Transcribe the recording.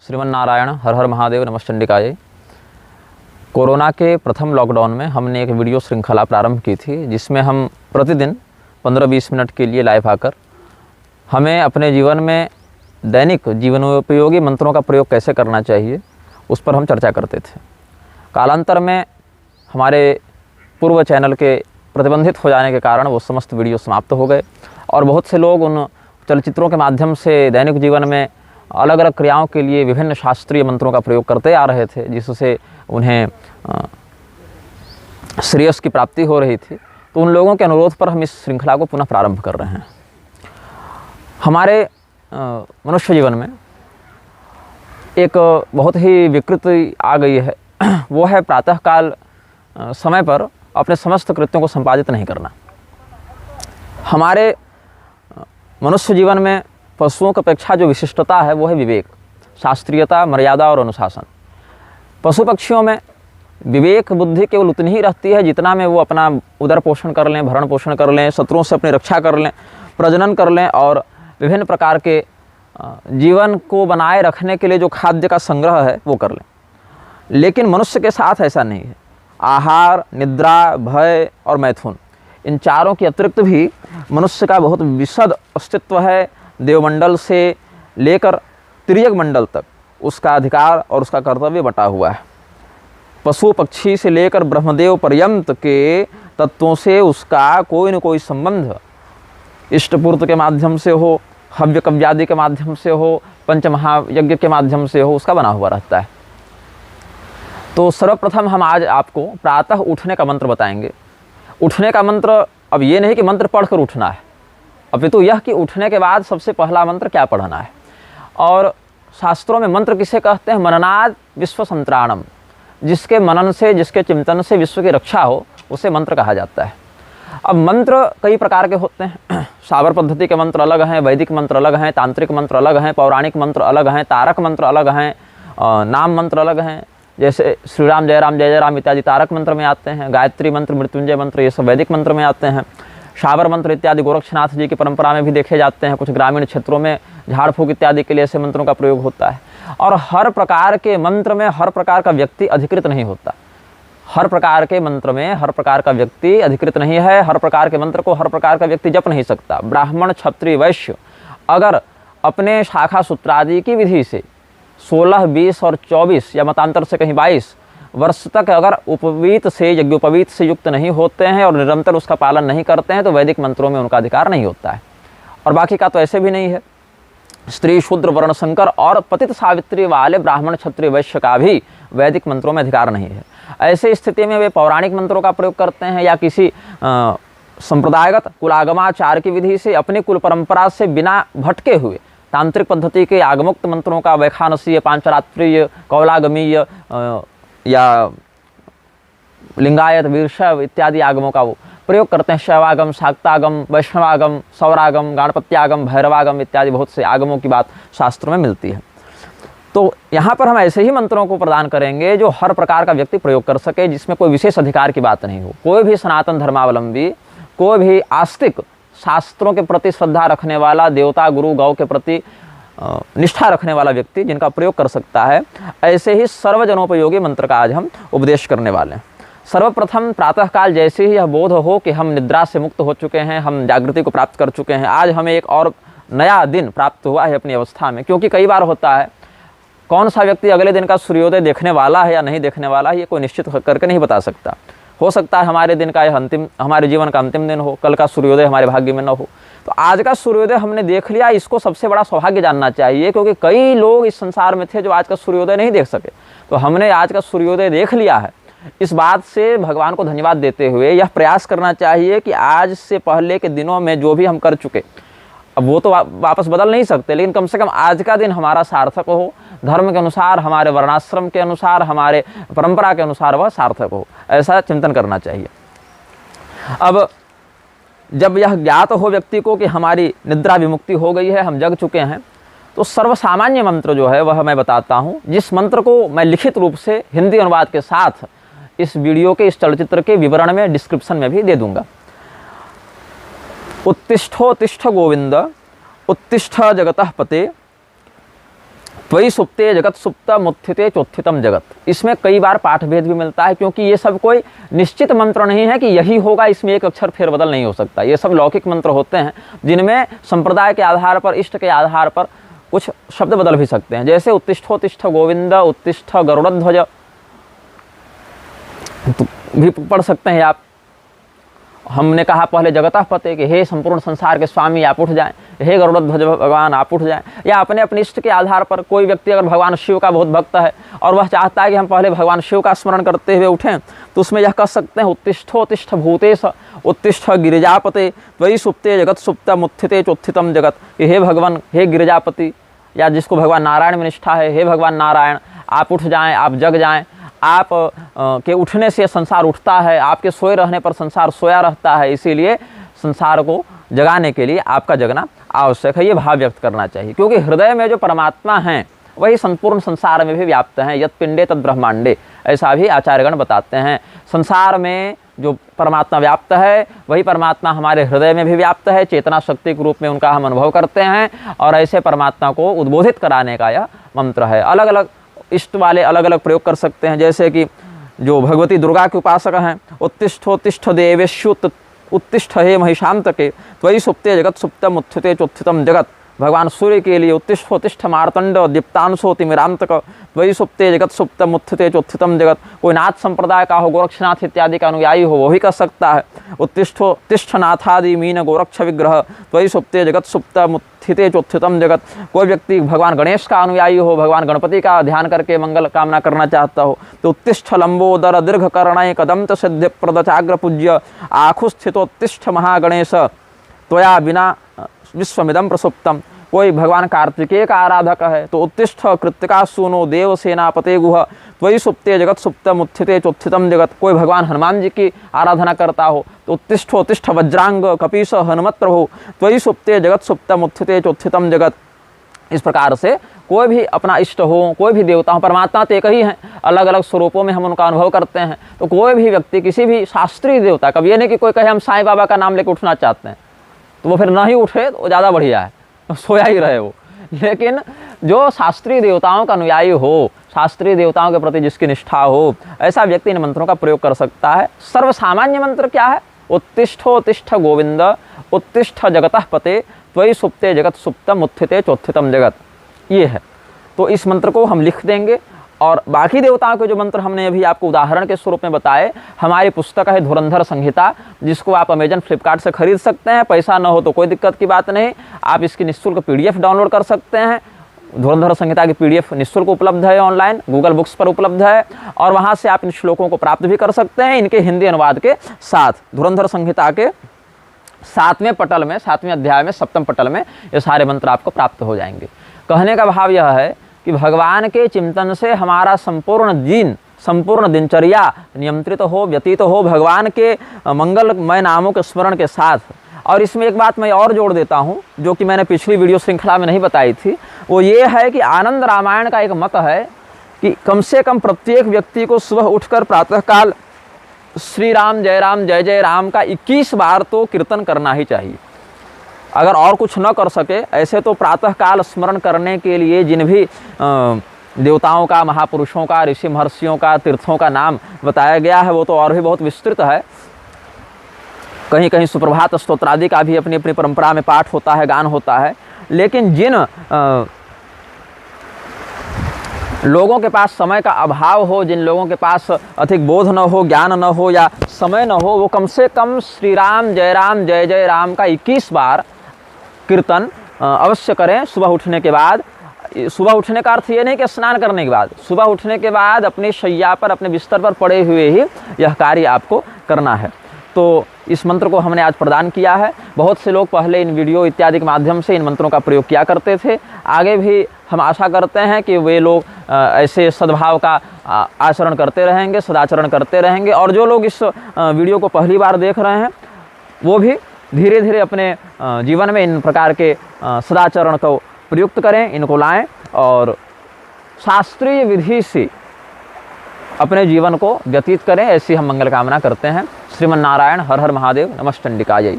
श्रीमन्नारायण हर हर Mahadev नमश्चंडिकाय। Corona के प्रथम lockdown में हमने एक वीडियो श्रृंखला प्रारंभ की थी, जिसमें हम प्रतिदिन 15-20 मिनट के लिए लाइव आकर हमें अपने जीवन में दैनिक जीवनोपयोगी मंत्रों का प्रयोग कैसे करना चाहिए उस पर हम चर्चा करते थे। कालांतर में हमारे पूर्व चैनल के प्रतिबंधित हो जाने के कारण वो समस्त वीडियो समाप्त हो गए और बहुत से लोग उन चलचित्रों के माध्यम से दैनिक जीवन में अलग अलग क्रियाओं के लिए विभिन्न शास्त्रीय मंत्रों का प्रयोग करते आ रहे थे, जिससे उन्हें श्रेयस की प्राप्ति हो रही थी। तो उन लोगों के अनुरोध पर हम इस श्रृंखला को पुनः प्रारंभ कर रहे हैं। हमारे मनुष्य जीवन में एक बहुत ही विकृति आ गई है, वो है प्रातःकाल समय पर अपने समस्त कृत्यों को संपादित नहीं करना। हमारे मनुष्य जीवन में पशुओं की अपेक्षा जो विशिष्टता है वो है विवेक, शास्त्रीयता, मर्यादा और अनुशासन। पशु पक्षियों में विवेक बुद्धि केवल उतनी ही रहती है जितना में वो अपना उदर पोषण कर लें, भरण पोषण कर लें, शत्रुओं से अपनी रक्षा कर लें, प्रजनन कर लें और विभिन्न प्रकार के जीवन को बनाए रखने के लिए जो खाद्य का संग्रह है वो कर लें। लेकिन मनुष्य के साथ ऐसा नहीं है। आहार, निद्रा, भय और मैथुन, इन चारों के अतिरिक्त भी मनुष्य का बहुत विशद अस्तित्व है। देवमंडल से लेकर तिर्यक मंडल तक उसका अधिकार और उसका कर्तव्य बटा हुआ है। पशु पक्षी से लेकर ब्रह्मदेव पर्यंत के तत्वों से उसका कोई न कोई संबंध इष्टपूर्त के माध्यम से हो, हव्य कव्यादि के माध्यम से हो, पंचमहायज्ञ के माध्यम से हो, उसका बना हुआ रहता है। तो सर्वप्रथम हम आज आपको प्रातः उठने का मंत्र बताएंगे। उठने का मंत्र अब ये नहीं कि मंत्र पढ़कर उठना है, अपितु यह कि उठने के बाद सबसे पहला मंत्र क्या पढ़ना है। और शास्त्रों में मंत्र किसे कहते हैं? मननाद विश्व संत्राणम, जिसके मनन से, जिसके चिंतन से विश्व की रक्षा हो, उसे मंत्र कहा जाता है। अब मंत्र कई प्रकार के होते हैं। सावर पद्धति के मंत्र अलग हैं, वैदिक मंत्र अलग हैं, तांत्रिक मंत्र अलग हैं, पौराणिक मंत्र अलग हैं, तारक मंत्र अलग हैं, नाम मंत्र अलग हैं। जैसे श्री राम जय राम जय जय राम इत्यादि तारक मंत्र में आते हैं। गायत्री मंत्र, मृत्युंजय मंत्र, ये सब वैदिक मंत्र में आते हैं। शावर मंत्र इत्यादि गोरक्षनाथ जी की परंपरा में भी देखे जाते हैं। कुछ ग्रामीण क्षेत्रों में झाड़ फूक इत्यादि के लिए ऐसे मंत्रों का प्रयोग होता है। और हर प्रकार के मंत्र में हर प्रकार का व्यक्ति अधिकृत नहीं होता। हर प्रकार के मंत्र में हर प्रकार का व्यक्ति अधिकृत नहीं है। हर प्रकार के मंत्र को हर प्रकार का व्यक्ति जप नहीं सकता। ब्राह्मण, क्षत्रिय, वैश्य अगर अपने शाखा सूत्रादि की विधि से 16, 20 और 24 या मतांतर से कहीं 22 वर्ष तक अगर उपवीत से, यज्ञोपवीत से युक्त नहीं होते हैं और निरंतर उसका पालन नहीं करते हैं तो वैदिक मंत्रों में उनका अधिकार नहीं होता है। और बाकी का तो ऐसे भी नहीं है। स्त्री, शूद्र, वर्ण संकर और पतित सावित्री वाले ब्राह्मण, क्षत्रिय, वैश्य का भी वैदिक मंत्रों में अधिकार नहीं है। ऐसे स्थिति में वे पौराणिक मंत्रों का प्रयोग करते हैं या किसी संप्रदायगत कुलागमाचार की विधि से अपनी कुल परंपरा से बिना भटके हुए तांत्रिक पद्धति के आगमुक्त मंत्रों का, वैखानसीय, पांचरात्रीय, कौलागमीय या लिंगायत, वीरशैव इत्यादि आगमों का वो प्रयोग करते हैं। शैवागम, शाक्तागम, वैष्णवागम, सौरागम, गणपत्यागम, भैरवागम इत्यादि बहुत से आगमों की बात शास्त्रों में मिलती है। तो यहाँ पर हम ऐसे ही मंत्रों को प्रदान करेंगे जो हर प्रकार का व्यक्ति प्रयोग कर सके, जिसमें कोई विशेष अधिकार की बात नहीं हो। कोई भी सनातन धर्मावलंबी, कोई भी आस्तिक, शास्त्रों के प्रति श्रद्धा रखने वाला, देवता, गुरु, गौ के प्रति निष्ठा रखने वाला व्यक्ति जिनका प्रयोग कर सकता है, ऐसे ही सर्वजनोपयोगी मंत्र का आज हम उपदेश करने वाले हैं। सर्वप्रथम प्रातःकाल जैसे ही यह बोध हो कि हम निद्रा से मुक्त हो चुके हैं, हम जागृति को प्राप्त कर चुके हैं, आज हमें एक और नया दिन प्राप्त हुआ है अपनी अवस्था में। क्योंकि कई बार होता है कौन सा व्यक्ति अगले दिन का सूर्योदय देखने वाला है या नहीं देखने वाला है, ये कोई निश्चित करके नहीं बता सकता। हो सकता है हमारे दिन का यह अंतिम, हमारे जीवन का अंतिम दिन हो, कल का सूर्योदय हमारे भाग्य में न हो। तो आज का सूर्योदय हमने देख लिया, इसको सबसे बड़ा सौभाग्य जानना चाहिए, क्योंकि कई लोग इस संसार में थे जो आज का सूर्योदय नहीं देख सके। तो हमने आज का सूर्योदय देख लिया है। इस बात से भगवान को धन्यवाद देते हुए यह प्रयास करना चाहिए कि आज से पहले के दिनों में जो भी हम कर चुके, अब वो तो वापस बदल नहीं सकते, लेकिन कम से कम आज का दिन हमारा सार्थक हो, धर्म के अनुसार, हमारे वर्णाश्रम के अनुसार, हमारे परंपरा के अनुसार वह सार्थक हो, ऐसा चिंतन करना चाहिए। अब जब यह ज्ञात हो व्यक्ति को कि हमारी निद्रा विमुक्ति हो गई है, हम जग चुके हैं, तो सर्वसामान्य मंत्र जो है वह मैं बताता हूँ, जिस मंत्र को मैं लिखित रूप से हिंदी अनुवाद के साथ इस वीडियो के, इस चलचित्र के विवरण में, डिस्क्रिप्शन में भी दे दूंगा। उत्तिष्ठोत्तिष्ठ गोविंद, उत्तिष्ठ जगतः पते, त्वयि सुप्ते जगत सुप्तम उत्थिते चोत्थितम जगत। इसमें कई बार पाठ भेद भी मिलता है, क्योंकि ये सब कोई निश्चित मंत्र नहीं है कि यही होगा, इसमें एक अक्षर फेरबदल नहीं हो सकता। ये सब लौकिक मंत्र होते हैं जिनमें संप्रदाय के आधार पर, इष्ट के आधार पर कुछ शब्द बदल भी सकते हैं। जैसे उत्तिष्ठोत्तिष्ठ गोविंद, उत्तिष्ठ गरुड़ध्वज तो भी पढ़ सकते हैं आप। हमने कहा पहले जगतः पते कि हे संपूर्ण संसार के स्वामी आप उठ जाएं, हे गरुड़ध्वज भगवान आप उठ जाएं। या अपने अपने इष्ट के आधार पर कोई व्यक्ति अगर भगवान शिव का बहुत भक्त है और वह चाहता है कि हम पहले भगवान शिव का स्मरण करते हुए उठें, तो उसमें यह कह सकते हैं उत्तिष्ठोत्तिष्ठ भूतेश उत्तिष्ठ गिरिजापते त्वयि सुप्ते जगत सुप्तम उत्थिते चोत्थितम जगत। कि हे भगवान, हे गिरिजापति, या जिसको भगवान नारायण में निष्ठा है, हे भगवान नारायण आप उठ जाएं, आप जग जाएं। आप के उठने से संसार उठता है, आपके सोए रहने पर संसार सोया रहता है, इसीलिए संसार को जगाने के लिए आपका जगना आवश्यक है। ये भाव व्यक्त करना चाहिए, क्योंकि हृदय में जो परमात्मा हैं वही संपूर्ण संसार में भी व्याप्त हैं। यत् पिंडे तद ब्रह्मांडे, ऐसा भी आचार्यगण बताते हैं। संसार में जो परमात्मा व्याप्त है वही परमात्मा हमारे हृदय में भी व्याप्त है। चेतना शक्ति के रूप में उनका हम अनुभव करते हैं, और ऐसे परमात्मा को उद्बोधित कराने का यह मंत्र है। अलग अलग इष्ट वाले अलग अलग प्रयोग कर सकते हैं। जैसे कि जो भगवती दुर्गा के उपासक हैं, उत्तिष्ठोत्तिष्ठ देवेषु उत्तिष्ठ हे महिषांतके त्वयि सुप्ते जगत सुप्तम उत्थिते चोत्थितम जगत। भगवान सूर्य के लिए उत्तिष्ठोत्तिष्ठ मार्तंड दीप्तांशो तिमिरांतक त्वयि सुप्ते जगत सुप्तम उत्थिते चोत्थितम जगत। कोई नाथ संप्रदाय का हो, गोरक्षनाथ इत्यादि का अनुयायी हो, वो भी कर सकता है उत्तिष्ठ नाथादि मीन गोरक्ष विग्रह त्वयि सुप्ते जगत सुप्तम उत्थिते चोत्थितम जगत। कोई व्यक्ति भगवान गणेश का अनुयायी हो, भगवान गणपति का ध्यान करके मंगल कामना करना चाहता हो, तो उत्तिष्ठ लंबोदर दीर्घ कर्णय कदम्त सिद्धि प्रदचाग्र पूज्य आखुस्थितोत्तिष्ठ महागणेश त्वया बिना विश्वमिदं प्रसुप्तम। कोई भगवान कार्तिकेय का आराधक है तो उत्तिष्ठ कृत्तिका सूनो देव सेनापते गुह त्वयि सुप्ते जगत सुप्तम उत्थिते चोत्थितम जगत। कोई भगवान हनुमान जी की आराधना करता हो तो उत्तिष्ठ वज्रांग कपीश हनुमत प्रभु त्वयि सुप्ते जगत सुप्तम उत्थिते चोत्थितम जगत। इस प्रकार से कोई भी अपना इष्ट हो, कोई भी देवता हो, परमात्मा तो एक ही हैं, अलग अलग स्वरूपों में हम उनका अनुभव करते हैं। तो कोई भी व्यक्ति किसी भी शास्त्रीय देवता, कभी ये नहीं कि कोई कहे हम साईं बाबा का नाम लेकर उठना चाहते हैं तो वो फिर ना ही उठे तो ज़्यादा बढ़िया है, तो सोया ही रहे वो। लेकिन जो शास्त्रीय देवताओं का अनुयायी हो, शास्त्रीय देवताओं के प्रति जिसकी निष्ठा हो, ऐसा व्यक्ति इन मंत्रों का प्रयोग कर सकता है। सर्वसामान्य मंत्र क्या है? उत्तिष्ठोत्तिष्ठ गोविंद उत्तिष्ठ जगतः पते त्वयि सुप्ते जगत सुप्तम उत्थिते चोत्थितम जगत, ये है। तो इस मंत्र को हम लिख देंगे, और बाकी देवताओं के जो मंत्र हमने अभी आपको उदाहरण के स्वरूप में बताए, हमारी पुस्तक है धुरंधर संहिता, जिसको आप अमेजन फ्लिपकार्ट से खरीद सकते हैं। पैसा न हो तो कोई दिक्कत की बात नहीं, आप इसकी निःशुल्क PDF डाउनलोड कर सकते हैं। धुरंधर संहिता की PDF निःशुल्क उपलब्ध है, ऑनलाइन गूगल बुक्स पर उपलब्ध है, और वहाँ से आप इन श्लोकों को प्राप्त भी कर सकते हैं इनके हिंदी अनुवाद के साथ। धुरंधर संहिता के 7वें पटल में, 7वें अध्याय में, 7वें पटल में ये सारे मंत्र आपको प्राप्त हो जाएंगे। कहने का भाव यह है कि भगवान के चिंतन से हमारा संपूर्ण दिनचर्या नियंत्रित हो, व्यतीत हो भगवान के मंगलमय नामों के स्मरण के साथ। और इसमें एक बात मैं और जोड़ देता हूँ, जो कि मैंने पिछली वीडियो श्रृंखला में नहीं बताई थी, वो ये है कि आनंद रामायण का एक मत है कि कम से कम प्रत्येक व्यक्ति को सुबह उठकर प्रातःकाल श्री राम जय जय राम का 21 बार तो कीर्तन करना ही चाहिए। अगर और कुछ न कर सके, ऐसे तो प्रातःकाल स्मरण करने के लिए जिन भी देवताओं का, महापुरुषों का, ऋषि महर्षियों का, तीर्थों का नाम बताया गया है, वो तो और भी बहुत विस्तृत है। कहीं कहीं सुप्रभात स्तोत्र आदि का भी अपनी अपनी परंपरा में पाठ होता है, गान होता है। लेकिन जिन लोगों के पास समय का अभाव हो, जिन लोगों के पास अधिक बोध न हो, ज्ञान न हो या समय न हो, वो कम से कम श्री राम जय जय राम का 21 बार कीर्तन अवश्य करें सुबह उठने के बाद। सुबह उठने का अर्थ ये नहीं कि स्नान करने के बाद, सुबह उठने के बाद अपनी शैया पर, अपने बिस्तर पर पड़े हुए ही यह कार्य आपको करना है। तो इस मंत्र को हमने आज प्रदान किया है। बहुत से लोग पहले इन वीडियो इत्यादि के माध्यम से इन मंत्रों का प्रयोग किया करते थे। आगे भी हम आशा करते हैं कि वे लोग ऐसे सद्भाव का आचरण करते रहेंगे, सदाचरण करते रहेंगे। और जो लोग इस वीडियो को पहली बार देख रहे हैं, वो भी धीरे धीरे अपने जीवन में इन प्रकार के सदाचरण को प्रयुक्त करें, इनको लाएं और शास्त्रीय विधि से अपने जीवन को व्यतीत करें। ऐसी हम मंगल कामना करते हैं। श्रीमन नारायण, हर हर महादेव, नमः चंडिकायै।